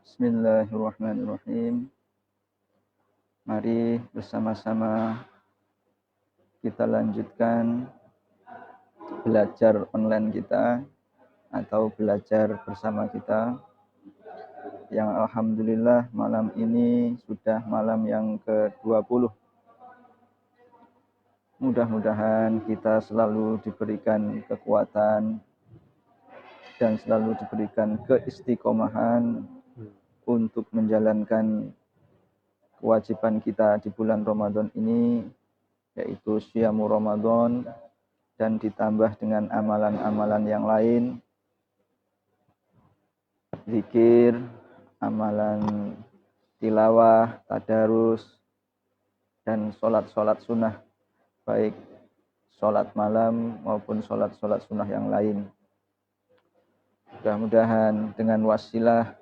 Bismillahirrahmanirrahim. Mari bersama-sama kita lanjutkan belajar online kita atau belajar bersama kita, yang alhamdulillah malam ini sudah malam yang ke-20. Mudah-mudahan kita selalu diberikan kekuatan dan selalu diberikan keistiqomahan untuk menjalankan kewajiban kita di bulan Ramadan ini, yaitu Syiamu Ramadan, dan ditambah dengan amalan-amalan yang lain, zikir, amalan tilawah, tadarus, dan sholat-sholat sunnah, baik sholat malam maupun sholat-sholat sunnah yang lain. Mudah-mudahan dengan wasilah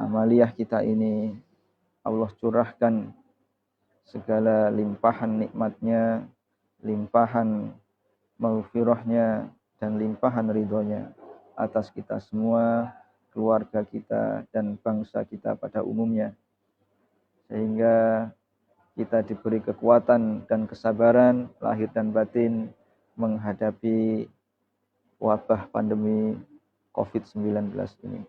amaliyah kita ini, Allah curahkan segala limpahan nikmatnya, limpahan maghfirahnya, dan limpahan ridhonya atas kita semua, keluarga kita, dan bangsa kita pada umumnya. Sehingga kita diberi kekuatan dan kesabaran lahir dan batin menghadapi wabah pandemi COVID-19 ini.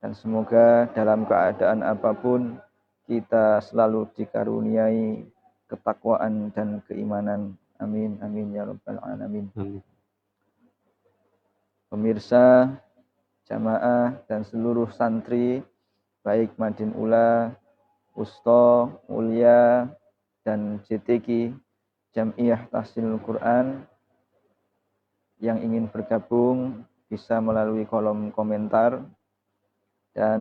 Dan semoga dalam keadaan apapun kita selalu dikaruniai ketakwaan dan keimanan. Amin, amin ya rabbal alamin. Amin. Pemirsa, jamaah, dan seluruh santri, baik Madin Ula, Wusto, Mulia, dan JTQ, Jam'iyah Tahsinul Quran, yang ingin bergabung bisa melalui kolom komentar, dan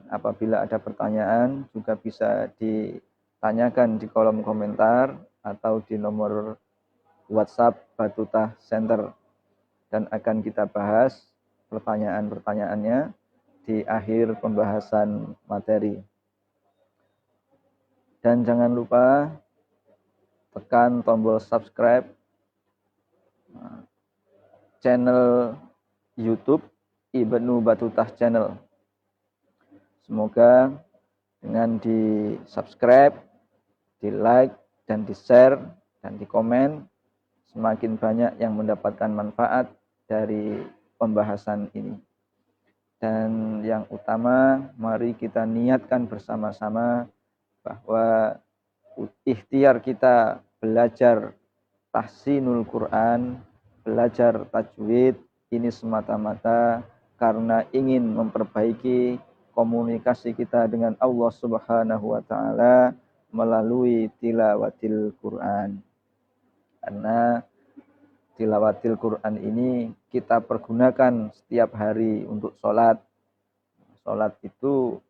apabila ada pertanyaan juga bisa ditanyakan di kolom komentar atau di nomor WhatsApp Batutah Center, dan akan kita bahas pertanyaan-pertanyaannya di akhir pembahasan materi. Dan jangan lupa tekan tombol subscribe channel YouTube Ibnu Batutah Channel. Semoga dengan di subscribe, di like, dan di share, dan di komen, semakin banyak yang mendapatkan manfaat dari pembahasan ini. Dan yang utama, mari kita niatkan bersama-sama bahwa ikhtiar kita belajar tahsinul Quran, belajar tajwid, ini semata-mata karena ingin memperbaiki komunikasi kita dengan Allah Subhanahu wa Ta'ala melalui tilawatil Quran. Karena tilawatil Quran ini kita pergunakan setiap hari untuk sholat. Sholat itu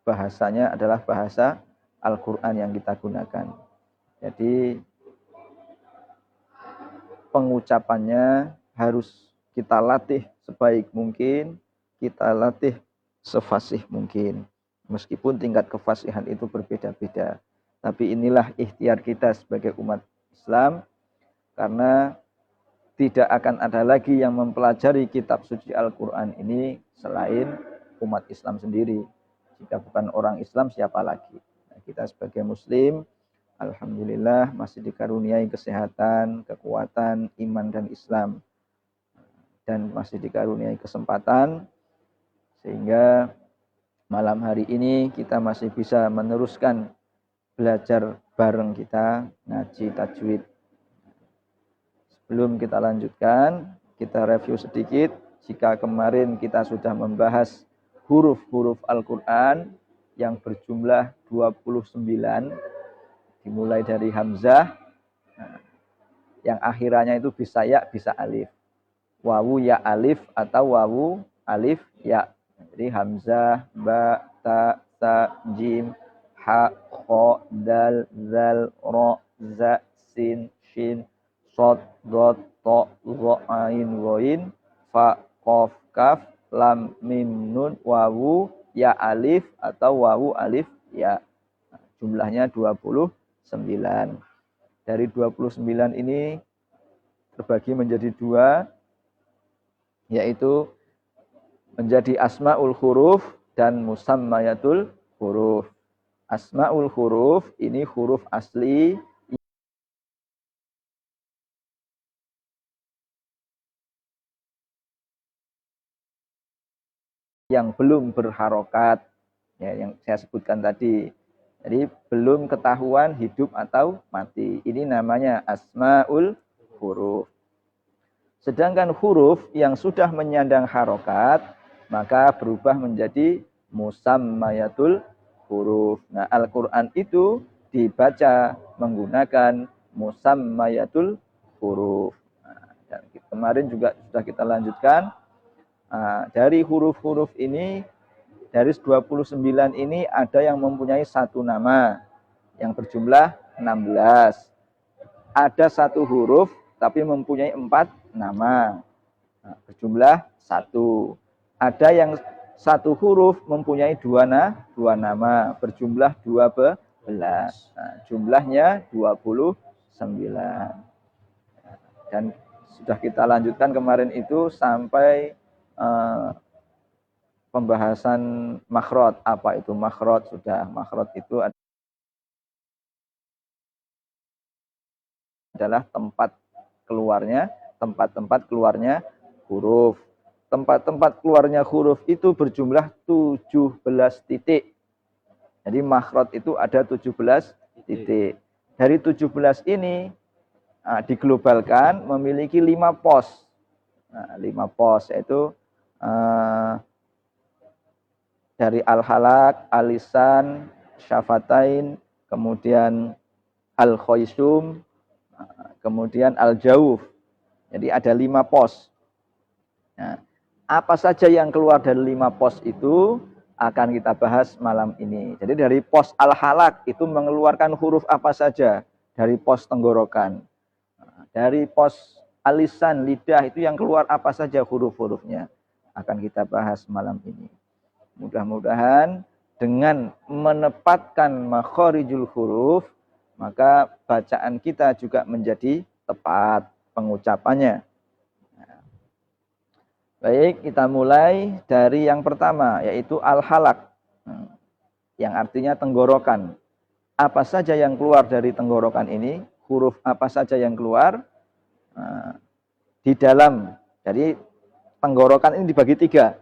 bahasanya adalah bahasa Al-Quran yang kita gunakan. Jadi pengucapannya harus kita latih sebaik mungkin, kita latih sefasih mungkin. Meskipun tingkat kefasihan itu berbeda-beda. Tapi inilah ikhtiar kita sebagai umat Islam, karena tidak akan ada lagi yang mempelajari kitab suci Al-Quran ini selain umat Islam sendiri. Jika bukan orang Islam, siapa lagi? Nah, kita sebagai Muslim, alhamdulillah masih dikaruniai kesehatan, kekuatan, iman, dan Islam. Dan masih dikaruniai kesempatan, sehingga malam hari ini kita masih bisa meneruskan belajar bareng kita ngaji tajwid. Sebelum kita lanjutkan, kita review sedikit. Jika kemarin kita sudah membahas huruf-huruf Al-Quran yang berjumlah 29, dimulai dari Hamzah, yang akhirannya itu bisa ya, bisa alif. Wawu ya alif atau wawu alif ya. Jadi Hamzah, ba, ta, sa, jim, ha, kho, dal, zal, ro, za, sin, shin, sod, dot, to, zo, ain, goin, fa, kof, kaf, lam, mim, nun, wawu ya alif atau wawu alif ya. Jumlahnya 29. Dari 29 ini terbagi menjadi dua, yaitu menjadi asmaul huruf dan musammayatul huruf. Asmaul huruf ini huruf asli yang belum berharokat, ya, yang saya sebutkan tadi. Jadi belum ketahuan hidup atau mati. Ini namanya asmaul huruf. Sedangkan huruf yang sudah menyandang harokat, maka berubah menjadi musammayatul huruf. Nah, Al-Quran itu dibaca menggunakan musammayatul huruf. Nah, dan kemarin juga sudah kita lanjutkan. Dari huruf-huruf ini, dari 29 ini ada yang mempunyai satu nama yang berjumlah 16. Ada satu huruf tapi mempunyai 4 nama berjumlah 1. Ada yang satu huruf mempunyai dua nama berjumlah 12. Nah, jumlahnya 29. Dan sudah kita lanjutkan kemarin itu sampai pembahasan makhraj. Apa itu makhraj? Sudah, makhraj itu adalah tempat keluarnya huruf. Tempat-tempat keluarnya huruf itu berjumlah 17 titik. Jadi makhraj itu ada 17 titik. Dari 17 ini diglobalkan memiliki 5 pos. 5 pos yaitu dari al-halak, al-lisan, syafatain, kemudian al-khaysum, kemudian al-jauf. Jadi ada 5 pos. Nah, apa saja yang keluar dari 5 pos itu akan kita bahas malam ini. Jadi dari pos al-halak itu mengeluarkan huruf apa saja dari pos tenggorokan. Dari pos al-lisan, lidah itu yang keluar apa saja huruf-hurufnya akan kita bahas malam ini. Mudah-mudahan dengan menepatkan makharijul huruf, maka bacaan kita juga menjadi tepat pengucapannya. Baik, kita mulai dari yang pertama, yaitu al-halak, yang artinya tenggorokan. Apa saja yang keluar dari tenggorokan ini, huruf apa saja yang keluar di dalam. Jadi tenggorokan ini dibagi 3.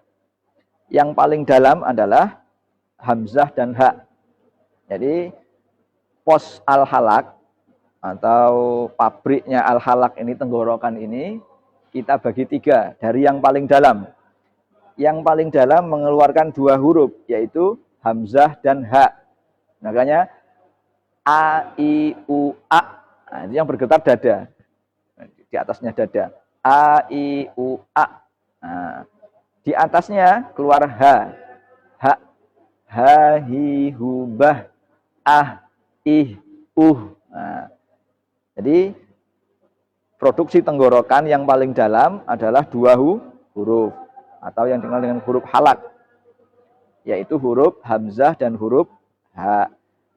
Yang paling dalam adalah hamzah dan ha. Jadi pos al-halak atau pabriknya al-halak ini, tenggorokan ini, kita bagi 3. Dari yang paling dalam. Yang paling dalam mengeluarkan 2 huruf, yaitu hamzah dan ha. Makanya a, i, u, a. Nah, ini yang bergetar dada. Di atasnya dada. A, i, u, a. Nah, di atasnya keluar ha. Ha, ha, hi, hu, bah, ah, ih, Nah, jadi produksi tenggorokan yang paling dalam adalah 2 huruf atau yang dikenal dengan huruf halak, yaitu huruf hamzah dan huruf ha.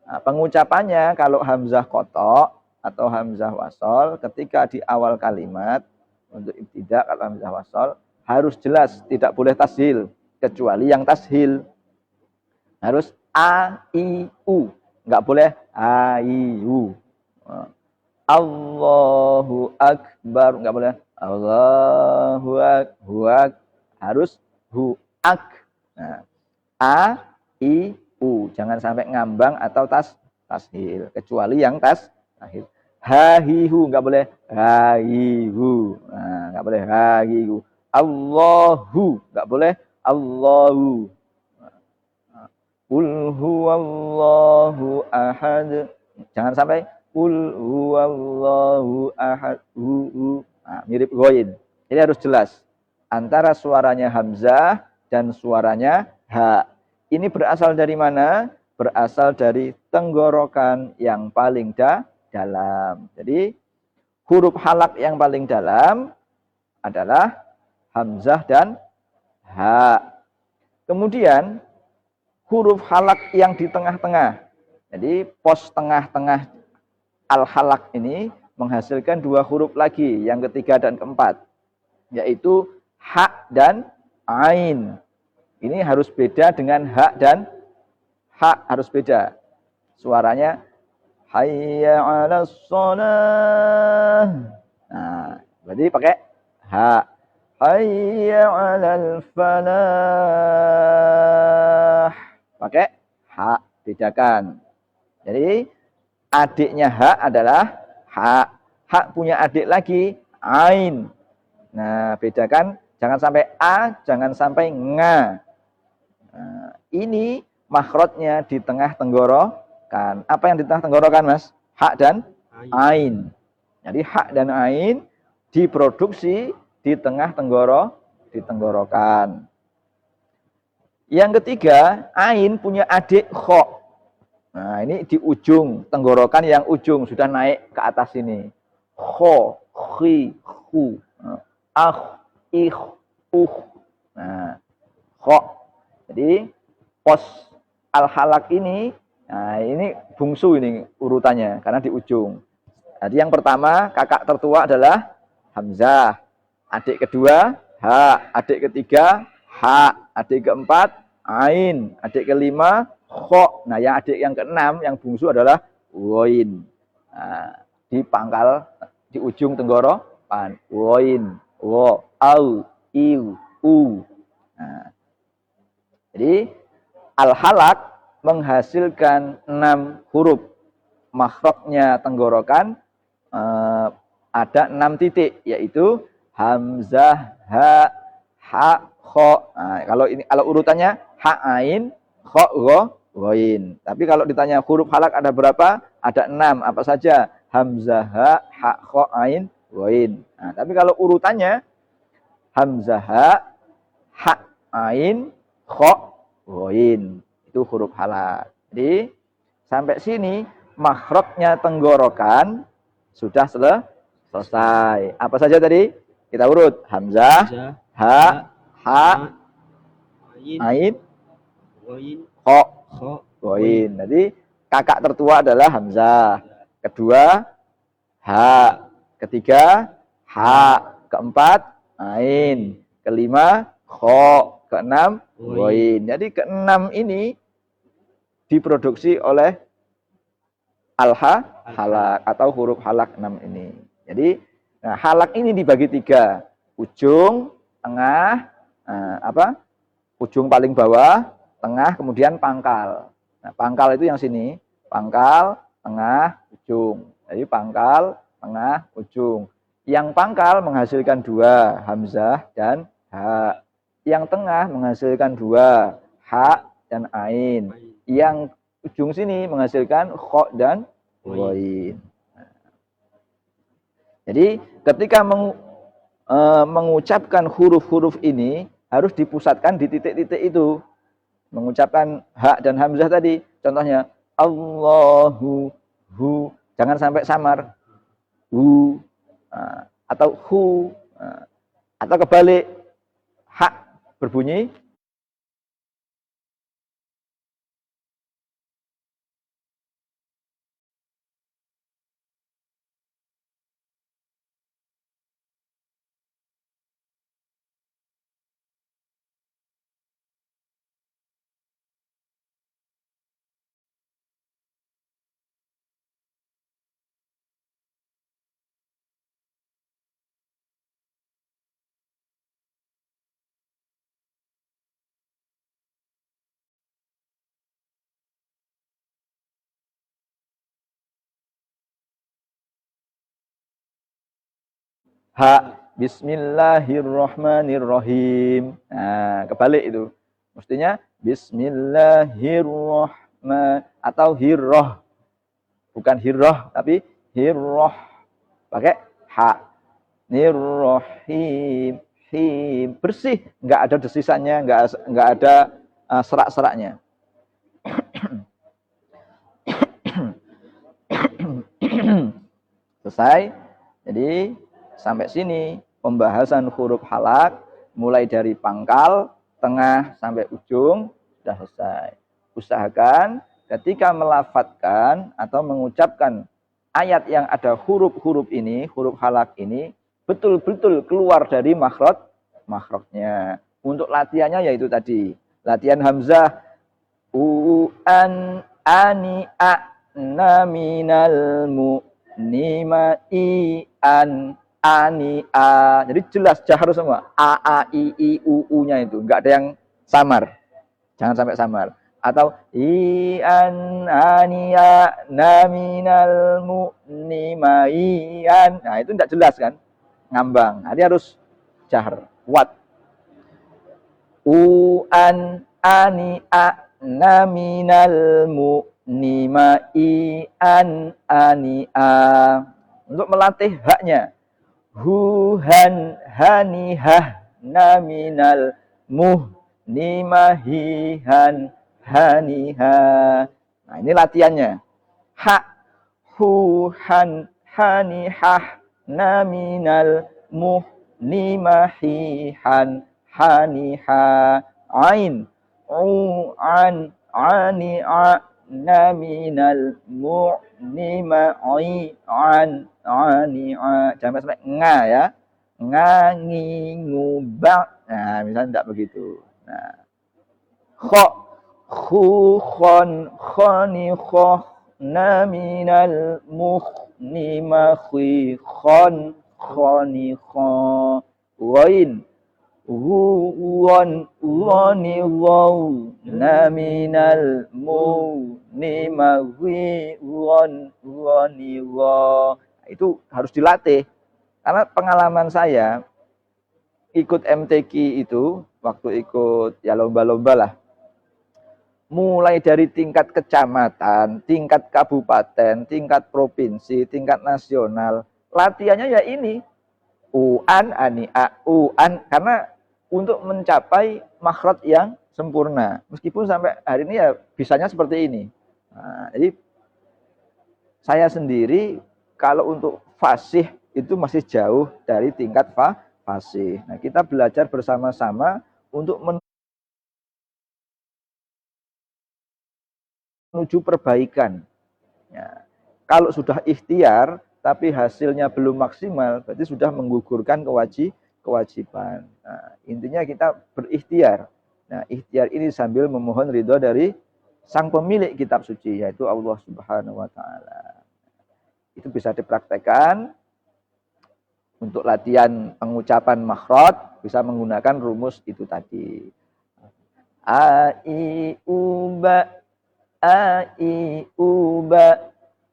Nah, pengucapannya kalau hamzah kotok atau hamzah wasol ketika di awal kalimat untuk ibtidak, kalau hamzah wasol harus jelas, tidak boleh tashil, kecuali yang tashil harus a, i, u, nggak boleh a, i, u. Allahu akbar, nggak boleh Allahu akbar, harus hu, ak. Nah, a, i, u, jangan sampai ngambang atau tashil, kecuali yang tashil. Ha, hi, hu, nggak boleh ha, hi, hu. Nah, nggak boleh ha, hi, hu. Allahu, nggak boleh Allahu. Qul huwallahu ahad. Jangan sampai qul huwallahu ahad. Nah, mirip ghain. Jadi harus jelas antara suaranya hamzah dan suaranya ha. Ini berasal dari mana? Berasal dari tenggorokan yang paling dalam. Jadi huruf halak yang paling dalam adalah hamzah dan ha. Kemudian huruf halak yang di tengah-tengah. Jadi pos tengah-tengah al-halak ini menghasilkan dua huruf lagi, yang ketiga dan keempat, yaitu ha dan ain. Ini harus beda dengan ha dan ha, harus beda. Suaranya hayya 'alas shalah. Nah, berarti pakai ha. Hayya 'alal falah. Pakai ha, bedakan. Jadi adiknya ha adalah ha. Ha punya adik lagi ain. Nah, bedakan, jangan sampai a, jangan sampai nga. Nah, ini makhrajnya di tengah tenggorokan. Apa yang di tengah tenggorokan, Mas? Ha dan ain. Jadi ha dan ain diproduksi di tengah tenggorokan. Yang ketiga, ain punya adik kho. Nah, ini di ujung tenggorokan, yang ujung sudah naik ke atas ini. Kho, khi, hu, ih, Nah, kho. Jadi pos al-halak ini, nah ini bungsu ini urutannya karena di ujung. Jadi yang pertama, kakak tertua adalah hamzah. Adik kedua ha, adik ketiga ha, adik keempat ain, adik kelima kho. Nah, yang adik yang keenam yang bungsu adalah woin. Nah, di pangkal di ujung tenggorokan, woin, wo, au, iu, u. Nah, jadi al-halak menghasilkan 6 huruf. Makhrajnya tenggorokan ada 6 titik, yaitu hamzah, ha, kho. Nah, kalau urutannya ha, ain, kho, gho, ghoin. Tapi kalau ditanya huruf halak ada berapa? Ada 6. Apa saja? Hamzah, ha, kho, ain, ghoin. Nah, tapi kalau urutannya hamzah, ha, ain, kho, ghoin. Itu huruf halak. Jadi sampai sini makhrajnya tenggorokan sudah selesai. Apa saja tadi? Kita urut. Hamzah, ha, ain, kho, ghoin. Jadi kakak tertua adalah hamzah. Kedua ha, ketiga ha, keempat ain, kelima kho, keenam ghoin. Jadi keenam ini diproduksi oleh halak atau huruf halak 6 ini. Jadi nah, halak ini dibagi 3, ujung, tengah, ujung paling bawah, tengah, kemudian pangkal. Nah, pangkal itu yang sini, pangkal, tengah, ujung. Jadi pangkal, tengah, ujung. Yang pangkal menghasilkan 2, hamzah dan ha. Yang tengah menghasilkan 2, ha dan ain. Yang ujung sini menghasilkan kho dan ghoin. Jadi ketika mengucapkan huruf-huruf ini harus dipusatkan di titik-titik itu. Mengucapkan ha dan hamzah tadi, contohnya Allahu, hu, jangan sampai samar, hu, atau hu, atau kebalik, ha berbunyi ha, bismillahirrahmanirrahim. Nah, kebalik itu. Mestinya bismillahirrahman atau hirroh. Bukan hirroh, tapi hirroh. Pakai ha. Nirrohim. Him. Bersih. Nggak ada desisannya, nggak ada serak-seraknya. Selesai. Jadi sampai sini pembahasan huruf halak mulai dari pangkal, tengah sampai ujung sudah selesai. Usahakan ketika melafadzkan atau mengucapkan ayat yang ada huruf-huruf ini, huruf halak ini, betul-betul keluar dari makhrajnya. Untuk latihannya yaitu tadi, latihan hamzah, ani a na minal mu ni ma i an ani a. Jadi jelas jahar semua. A i u nya itu enggak ada yang samar. Jangan sampai samar. Atau i an ani a na minal mu ni ma i an. Nah, itu enggak jelas kan? Ngambang. Jadi harus jahar. Wat. An ani a na minal mu ni ma i an ani a. Untuk melatih haknya. Han hani hah na minal muh ni ma hi han hani ha. Nah, ini latihannya. Han hani hah na minal muh ni ma hi han haniha. Ain an ani a na minal mu'nima an ani a. Jangan sampai nga ya. Nga ngi ngubak. Nah, misalnya tidak begitu. Nah, kho khu khon khoni khoh na minal mu'nima khi khon khoni kho. Wain wani waw na minal mu ni magwi wani wa. Itu harus dilatih. Karena pengalaman saya ikut MTQ itu, waktu ikut ya lomba-lomba lah. Mulai dari tingkat kecamatan, tingkat kabupaten, tingkat provinsi, tingkat nasional. Latihannya ya ini. An ani a an, karena untuk mencapai makhraj yang sempurna. Meskipun sampai hari ini ya bisanya seperti ini. Nah, jadi saya sendiri kalau untuk fasih itu masih jauh dari tingkat fasih. Nah, kita belajar bersama-sama untuk menuju perbaikan. Ya. Kalau sudah ikhtiar tapi hasilnya belum maksimal, berarti sudah menggugurkan kewajiban. Nah, intinya kita berikhtiar. Nah, ikhtiar ini sambil memohon ridho dari sang pemilik kitab suci, yaitu Allah Subhanahu wa Ta'ala. Itu bisa dipraktekkan. Untuk latihan pengucapan makhraj bisa menggunakan rumus itu tadi. A i u ba, a i u ba,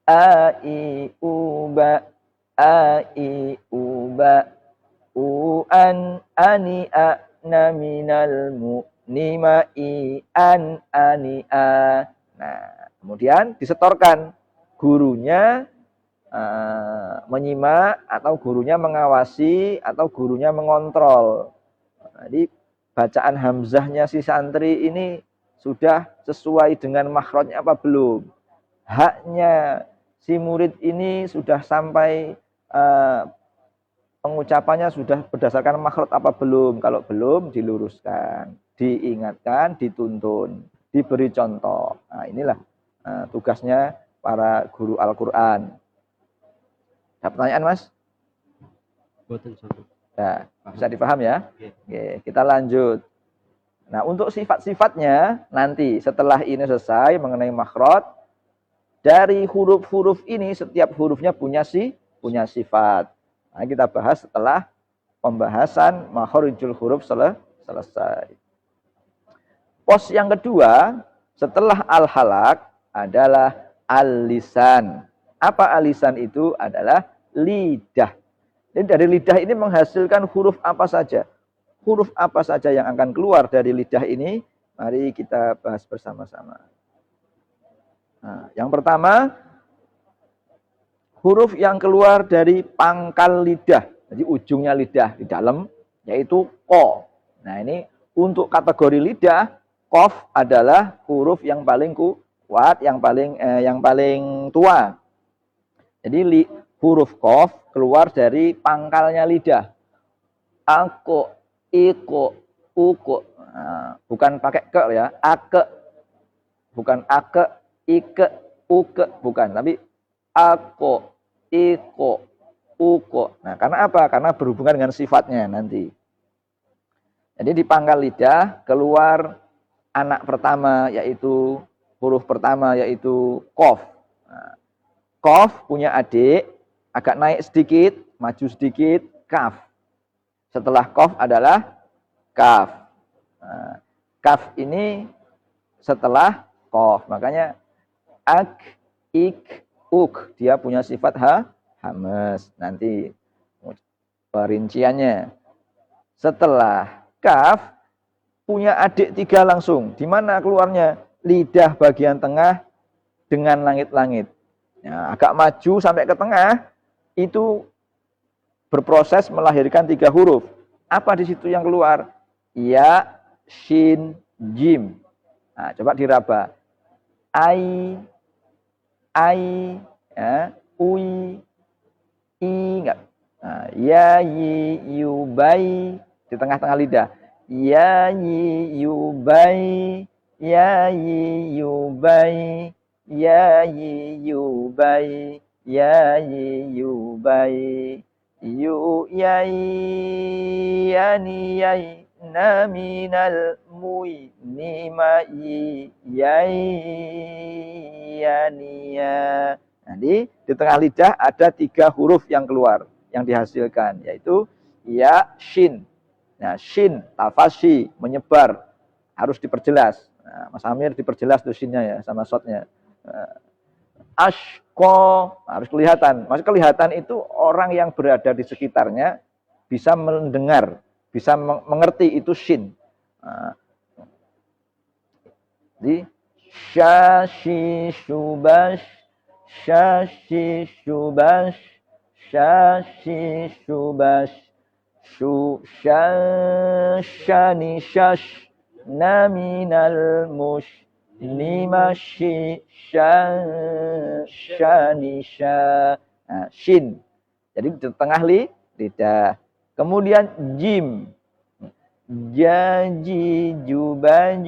a i u ba, a i u ba, an ani a na minal mu ni ma i an ani a. Nah, kemudian disetorkan, gurunya menyimak atau gurunya mengawasi atau gurunya mengontrol. Jadi bacaan hamzahnya si santri ini sudah sesuai dengan makhrajnya apa belum? Haknya si murid ini sudah sampai pengucapannya sudah berdasarkan makhraj apa belum? Kalau belum, diluruskan, diingatkan, dituntun, diberi contoh. Nah, inilah tugasnya para guru Al-Quran. Ada pertanyaan, Mas? Ya, bisa dipaham ya? Oke, kita lanjut. Nah, untuk sifat-sifatnya nanti setelah ini selesai mengenai makhraj, dari huruf-huruf ini setiap hurufnya punya sifat. Nah, kita bahas setelah pembahasan makharijul huruf selesai. Pos yang kedua setelah al-halak adalah al-lisan. Apa al-lisan itu? Adalah lidah. Jadi dari lidah ini menghasilkan huruf apa saja. Huruf apa saja yang akan keluar dari lidah ini, mari kita bahas bersama-sama. Nah, yang pertama, huruf yang keluar dari pangkal lidah. Jadi ujungnya lidah di dalam, yaitu ko. Nah, ini untuk kategori lidah, kof adalah huruf yang paling kuat, yang paling tua. Jadi huruf kof keluar dari pangkalnya lidah. Ako, iko, uko. Nah, bukan pakai ke ya, ake. Bukan ake, ike, uke. Bukan, tapi ako, iko, uko. Nah, karena apa? Karena berhubungan dengan sifatnya nanti. Jadi di pangkal lidah keluar anak pertama, yaitu huruf pertama, yaitu kof. Nah, kof punya adik, agak naik sedikit, maju sedikit, kaf. Setelah kof adalah kaf. Nah, kaf ini setelah kof. Makanya ak, ik, uk. Dia punya sifat hamas. Nanti perinciannya. Setelah kaf, punya adik 3 langsung. Di mana keluarnya? Lidah bagian tengah dengan langit-langit. Ya, agak maju sampai ke tengah, itu berproses melahirkan 3 huruf. Apa di situ yang keluar? Ya, shin, jim. Nah, coba diraba. Ai, ya, ui, i, enggak. Nah, ya, yi, yu, bai. Di tengah-tengah lidah. Ya, yi, yu, bai. Ya, yi, yu, bai. Ya, yi, yu, bai. Ya, yi, yu, bai. Yu, yai, yani, yai. Na minal mui nima i yai yania. Nanti di tengah lidah ada 3 huruf yang keluar, yang dihasilkan, yaitu ya, shin. Nah, shin, tafasyi, menyebar, harus diperjelas. Nah, Mas Amir diperjelas tuh shinnya ya, sama shotnya. Ashko, harus kelihatan. Maksud kelihatan itu orang yang berada di sekitarnya bisa mendengar, bisa mengerti itu shin. Di syashi syubash, syashi syubash, syashi syubash, syashani syash, naminal mush, nimashi syashani syah. Nah, shin. Jadi di tengah lidah. Kemudian jim. Jaji jubaj,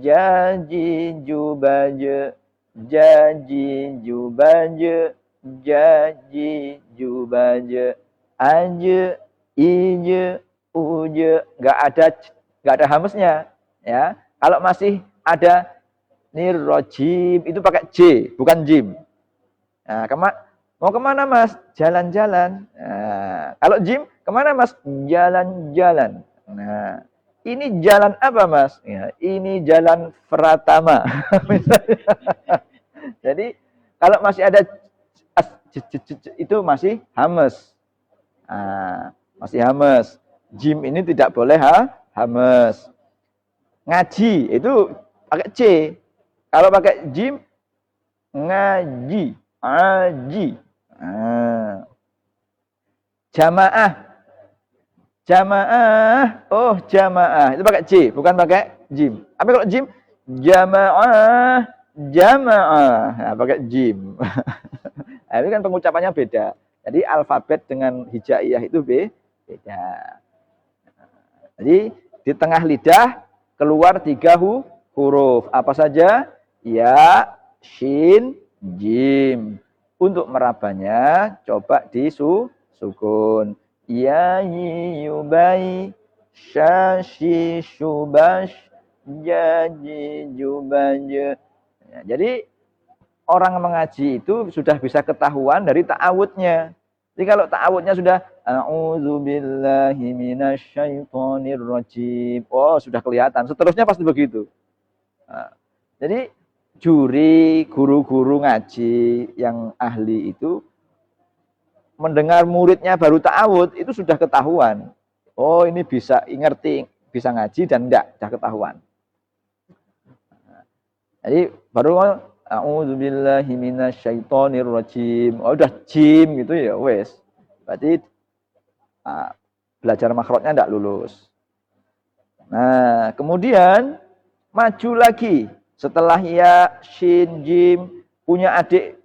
jaji jubaj, jaji jubaj, jaji jubaj, aj, ij, uj, nggak ada hamesnya, ya. Kalau masih ada nirrojim itu pakai j, bukan jim. Nah, mau kemana Mas? Jalan-jalan. Nah, kalau jim kemana Mas? Jalan-jalan. Nah, ini jalan apa Mas? Ya, ini jalan Pratama. Jadi kalau masih ada itu masih hames. Nah, masih hames. Jim ini tidak boleh hames. Ngaji itu pakai C. Kalau pakai jim, ngaji, aji. Nah. Jamaah. Jamaah, oh jamaah, itu pakai J, bukan pakai jim. Tapi kalau jim, jamaah, jamaah, nah, pakai jim. Nah, ini kan pengucapannya beda. Jadi alfabet dengan hijaiyah itu beda. Jadi di tengah lidah keluar 3 huruf. Apa saja? Ya, shin, jim. Untuk merabanya coba disukun. Ya, yi, yubai, syashi, syubash, jaji, jubaj. Ya, jadi orang mengaji itu sudah bisa ketahuan dari ta'awudnya. Jadi kalau ta'awudnya sudah a'udzubillahi minasyaitonirrajim. Oh, sudah kelihatan. Seterusnya pasti begitu. Nah, jadi juri, guru-guru ngaji yang ahli itu mendengar muridnya baru ta'awud itu sudah ketahuan. Oh, ini bisa ngerti, bisa ngaji dan enggak, sudah ketahuan. Jadi baru a'udzubillahi minasyaitonirrajim. Oh, udah jim gitu ya, wes. Berarti belajar makhrajnya enggak lulus. Nah, kemudian maju lagi. Setelah ya, shin, jim, punya adik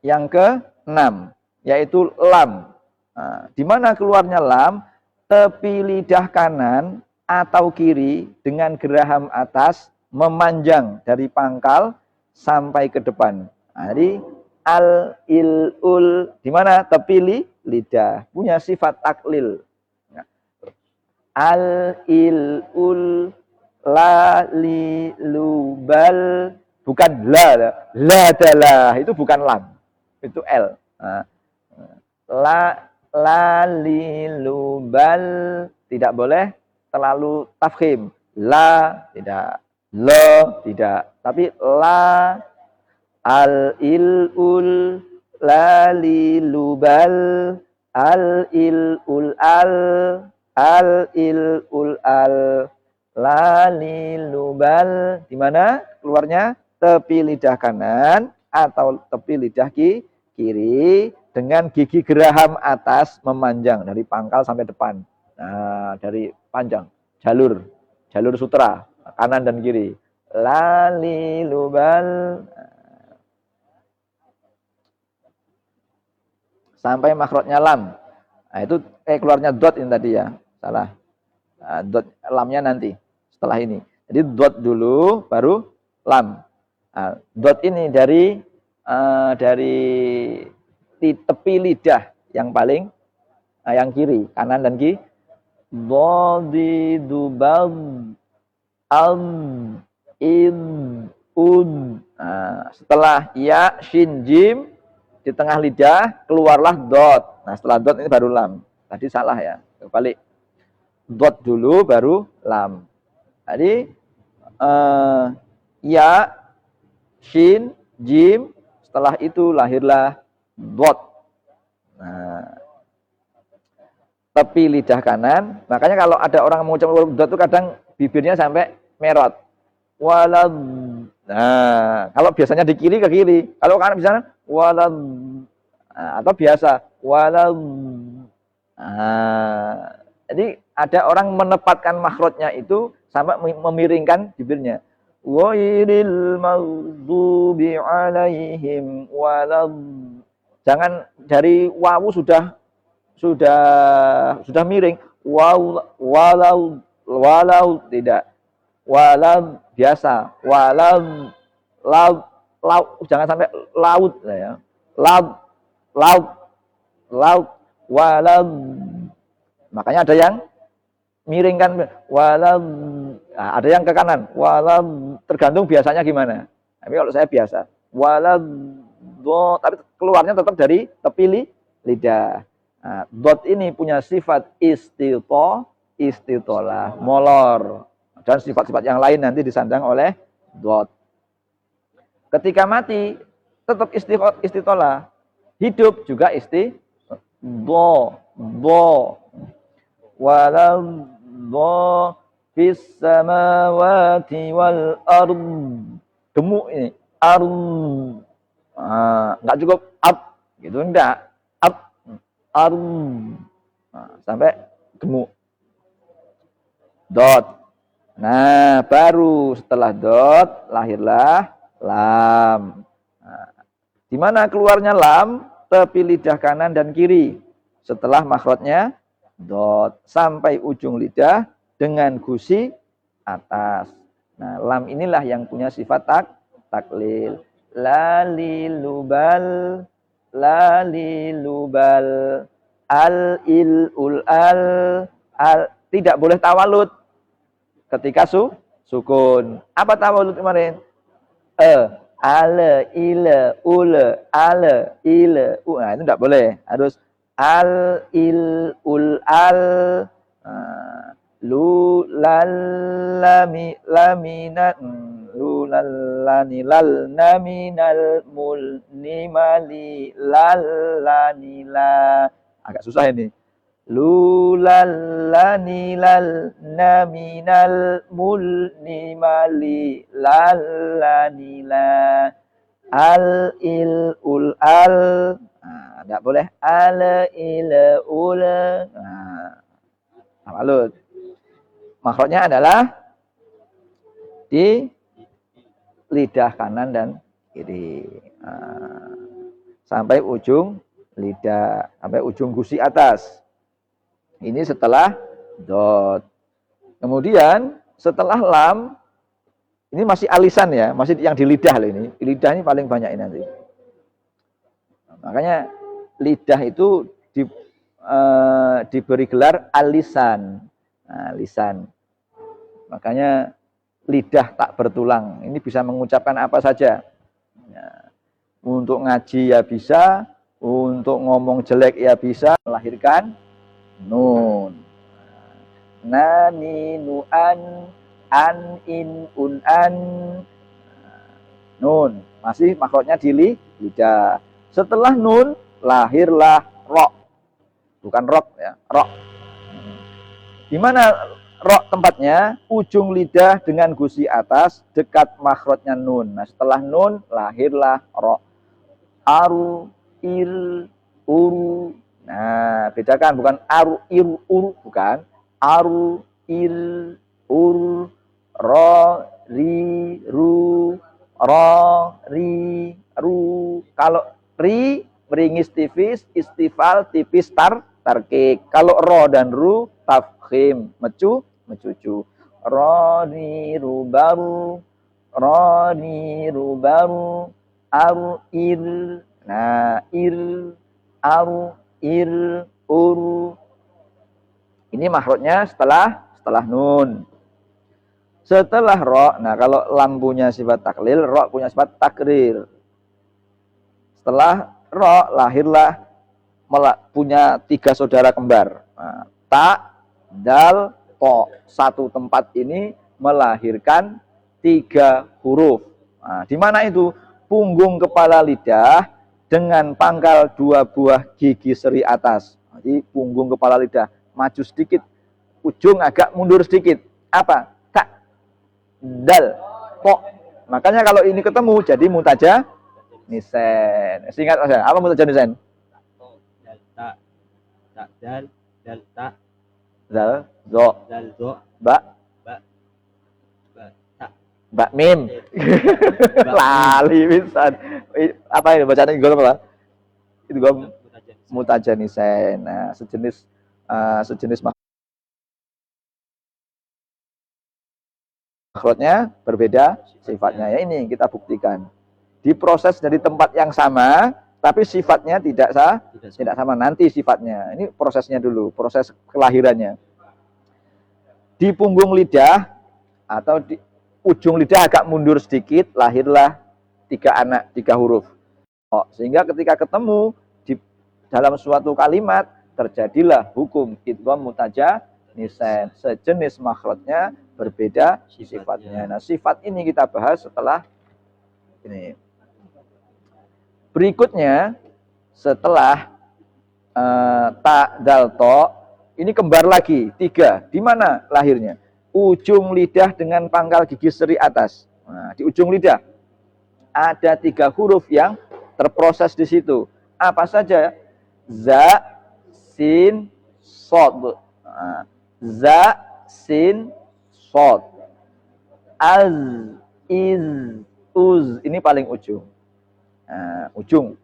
yang ke-6. Yaitu lam. Nah, di mana keluarnya lam? Tepi lidah kanan atau kiri dengan geraham atas memanjang dari pangkal sampai ke depan. Nah, jadi al il ul, di mana tepi lidah, punya sifat taklil. Al il ul la li lu bal, bukan la adalah itu bukan lam, itu l. Nah, la li lu bal, tidak boleh terlalu tafkhim. La tidak, lo tidak, tapi la al il ul la li lu bal al il ul al il ul al la li lu bal, di mana keluarnya tepi lidah kanan atau tepi lidah kiri dengan gigi geraham atas memanjang dari pangkal sampai depan. Nah, dari panjang jalur sutra kanan dan kiri. Lali lubal sampai makhrajnya lam. Nah, itu keluarnya dot ini tadi ya. Salah. Nah, dot lamnya nanti setelah ini. Jadi dot dulu baru lam. Nah, dot ini dari tepi lidah yang paling yang kiri, kanan dan kiri. Dodidubal al in un. Nah, setelah ya shin jim di tengah lidah keluarlah dot. Nah, setelah dot ini baru lam. Tadi salah ya, balik. Dot dulu baru lam. Tadi ya shin jim, setelah itu lahirlah dot. Nah, tepi lidah kanan. Makanya kalau ada orang mengucap dot itu kadang bibirnya sampai merot. Walad. Nah, kalau biasanya di kiri ke kiri. Kalau kanan misalnya walad. Nah, atau biasa walad. Nah, jadi ada orang menempatkan makhrajnya itu sampai memiringkan bibirnya. Ghairil maghdubi alaihim walad. Jangan dari wawu sudah miring, walau tidak, walau biasa, walau laut jangan sampai laut ya, laut walau, makanya ada yang miringkan walau, nah, ada yang ke kanan walau, tergantung biasanya gimana. Tapi kalau saya biasa walau, tapi keluarnya tetap dari tepi lidah. Nah, dot ini punya sifat istitolah, molor, dan sifat-sifat yang lain nanti disandang oleh dot. Ketika mati tetap istitolah, hidup juga bo walau bo fis samawati wal ard, gemuk ini nggak cukup up gitu, enggak nah, sampai gemuk dot. Nah, baru setelah dot lahirlah lam. Nah, di mana keluarnya lam? Tepi lidah kanan dan kiri setelah makhrajnya dot sampai ujung lidah dengan gusi atas. Nah, lam inilah yang punya sifat taklil. Lali lubal al il ul al tidak boleh tawalud ketika sukun. Apa tawalud kemarin? Al il ul al il u. Nah, itu tidak boleh, harus al il ul al lu lalami laminat lulalani lal naminal mul nimali lalani la, agak susah ini. Lulalani lal naminal mul nimali lalani la al il ul al. Nah, enggak boleh al il ul. Nah, malut. Makhrajnya adalah di lidah kanan dan kiri. Nah, sampai ujung lidah, sampai ujung gusi atas. Ini setelah dot. Kemudian setelah lam, ini masih alisan ya, masih yang di lidah loh ini. Di lidah ini paling banyak ini nanti. Makanya lidah itu diberi gelar alisan. Nah, lisan. Makanya lidah tak bertulang. Ini bisa mengucapkan apa saja. Ya. Untuk ngaji ya bisa, untuk ngomong jelek ya bisa, melahirkan nun. Nani nuan an in un an nun. Masih makhrajnya di lidah. Setelah nun lahirlah ro. Bukan rok ya, ro. Di mana ro tempatnya? Ujung lidah dengan gusi atas dekat makhrajnya nun. Nah, setelah nun lahirlah ro. Aru il uru. Nah, bedakan, bukan aru iru uru, bukan. Aru il ur ro ri ru ro ri ru. Kalau ri meringis tipis, istifal tipis tarkik. Kalau ro dan ru tafkhim, mecucu. Ro ri ru baru, ro ri ru baru, aru il. Nah, il aru il uru. Ini makhrajnya setelah nun. Setelah ro, nah kalau lam punya sifat taklil, ro punya sifat takrir. Setelah ro lahirlah punya 3 saudara kembar. Nah, ta, dal, to. Satu tempat ini melahirkan 3 huruf. Nah, di mana itu? Punggung kepala lidah dengan pangkal 2 buah gigi seri atas. Jadi punggung kepala lidah maju sedikit, ujung agak mundur sedikit. Apa? Ta, dal, to. Makanya kalau ini ketemu jadi mutaja nisen. Singkat Mas. Apa mutaja nisen? Ta, dal, ta, Zal, zo, ba, ta, mim. Lali pisan. Apa ini bacaan ini apa? Itu gua mutajanisen. Nah, sejenis makhrajnya berbeda sifatnya. Ya ini kita buktikan. Diproses dari tempat yang sama, tapi sifatnya tidak sama. Nanti sifatnya. Ini prosesnya dulu, proses kelahirannya. Di punggung lidah atau di ujung lidah agak mundur sedikit, lahirlah 3 anak, 3 huruf. Oh, sehingga ketika ketemu di dalam suatu kalimat terjadilah hukum idgham mutajanisain. Sejenis makhrajnya berbeda sifatnya. Nah, sifat ini kita bahas setelah ini. Berikutnya setelah ta, dal, to, ini kembar lagi 3. Di mana lahirnya? Ujung lidah dengan pangkal gigi seri atas. Nah, di ujung lidah ada 3 huruf yang terproses di situ. Apa saja? Za, sin, sod. Nah, za, sin, sod. Az, iz, uz. Ini paling ujung. Nah, ujung.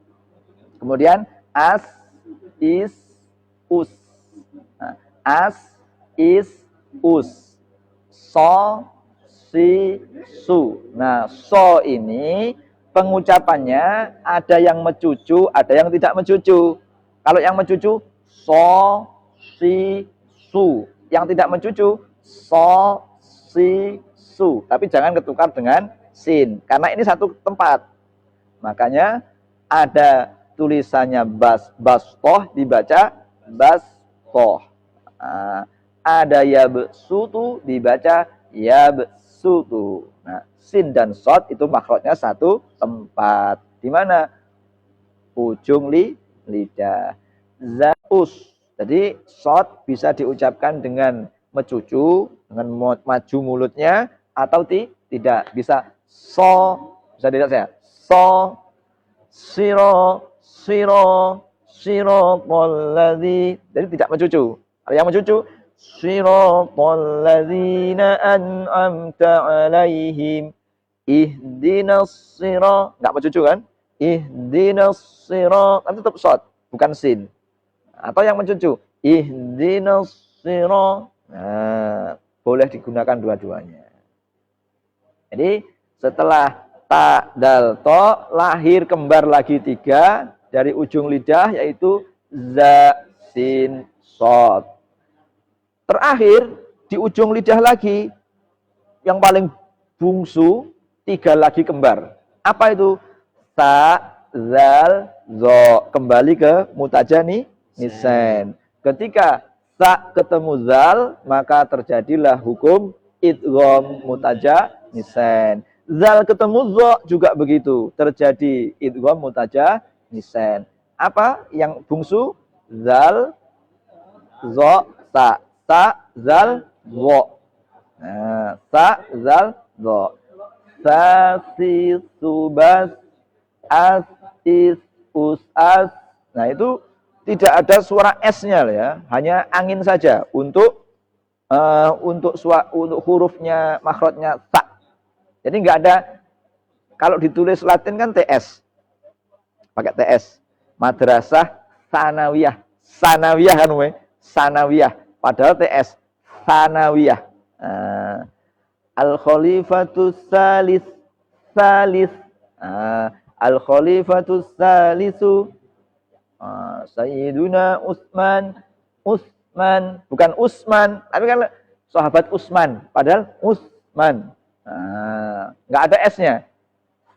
Kemudian as, is, us. Nah, as, is, us. So, si, su. Nah, so ini pengucapannya ada yang mencucu, ada yang tidak mencucu. Kalau yang mencucu, so, si, su. Yang tidak mencucu, so, si, su. Tapi jangan ketukar dengan sin, karena ini satu tempat. Makanya ada tulisannya bastoh dibaca bastoh. Nah, ada yabsutu dibaca yabsutu. Nah, sin dan sod itu makhrajnya satu tempat. Di mana? Ujung lidah. Zaus. Jadi sod bisa diucapkan dengan mencucu, dengan maju mulutnya, atau tidak. Bisa so, bisa tidak saya? So, siro, polladzi. Jadi tidak mencucu. Ada yang mencucu. Siro, polladdzina an'amta alaihim. Ihdinas siro. Nggak mencucu kan? Ihdinas siro. Tapi tetap short, bukan sin. Atau yang mencucu. Ihdinas siro. Nah, boleh digunakan dua-duanya. Jadi setelah ta, dal, to, lahir kembar lagi 3. dari ujung lidah, yaitu za, sin, sod. Terakhir, di ujung lidah lagi, yang paling bungsu, 3 lagi kembar. Apa itu? Sa, zal, zo. Kembali ke mutajani nisen. Ketika sa ketemu zal, maka terjadilah hukum idgham mutaja nisen. Zal ketemu zo juga begitu, terjadi idgham mutaja nisen. Apa yang bungsu? Zal, zo, sa. Sa, zal, zo. Nah, sa, zal, zo. Sa, si, subas, as, is, us, as. Nah, itu tidak ada suara S-nya ya, hanya angin saja untuk hurufnya makhrajnya sa. Jadi nggak ada, kalau ditulis Latin kan TS, pakai TS. Madrasah sanawiyah, sanawiyah kan we, sanawiyah. Padahal TS, sanawiyah. Al-Khalifatus Salis, Salis. Al-Khalifatus Salisu. Sayyiduna Utsman, Utsman, bukan Usman, tapi kan sahabat Utsman, padahal Utsman. Nggak ada S-nya.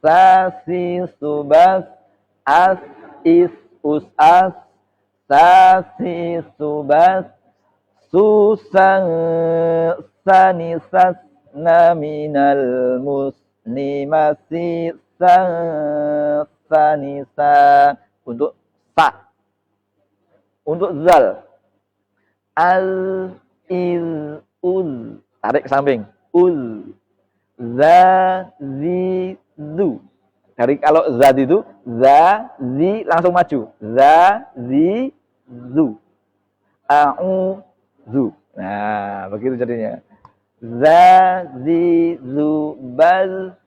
Sasi, subas, as, is, us, as, sasi, subas, susang, sanisas, naminal muslimasi, sanisa. Untuk sa. Untuk zal, al, il, ul, tarik ke samping, ul, za, zi, zu. Dari kalau zat itu, za, zi, langsung maju, za, zi, zu, a'u, zu. Nah, begitu jadinya. Za, zi, zu, bal,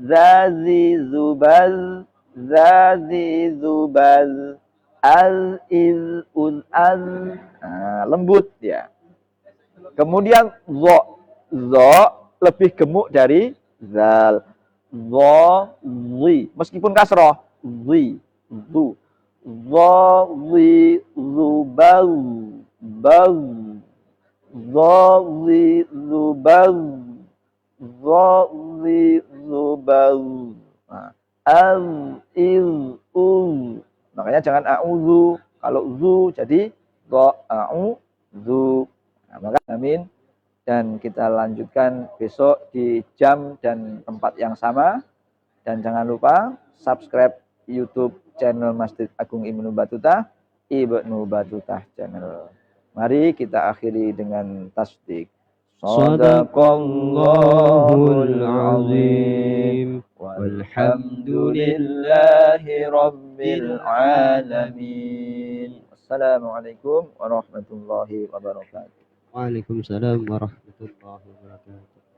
za, zi, zu, bal, za, zi, zu, bal, al, il, ul, al. Nah, lembut ya. Kemudian zo, zo lebih gemuk dari zal. Zo, zi, meskipun kasroh, zi, zu. Zo, zi, zu, bal, bal. Zo, zi, zu, bal, zo, zi, zu, bal. Al, il, ul. Makanya jangan a'udzu. Kalau zu jadi do, a'u, zu. Nah, maka amin. Dan kita lanjutkan besok di jam dan tempat yang sama. Dan jangan lupa subscribe YouTube channel Masjid Agung Ibnu Battuta, Ibnu Battuta Channel. Mari kita akhiri dengan tasdik. Shadaqallahul azim. Walhamdulillahi rabbil alamin. Assalamualaikum warahmatullahi wabarakatuh. Waalaikumsalam warahmatullahi wabarakatuh.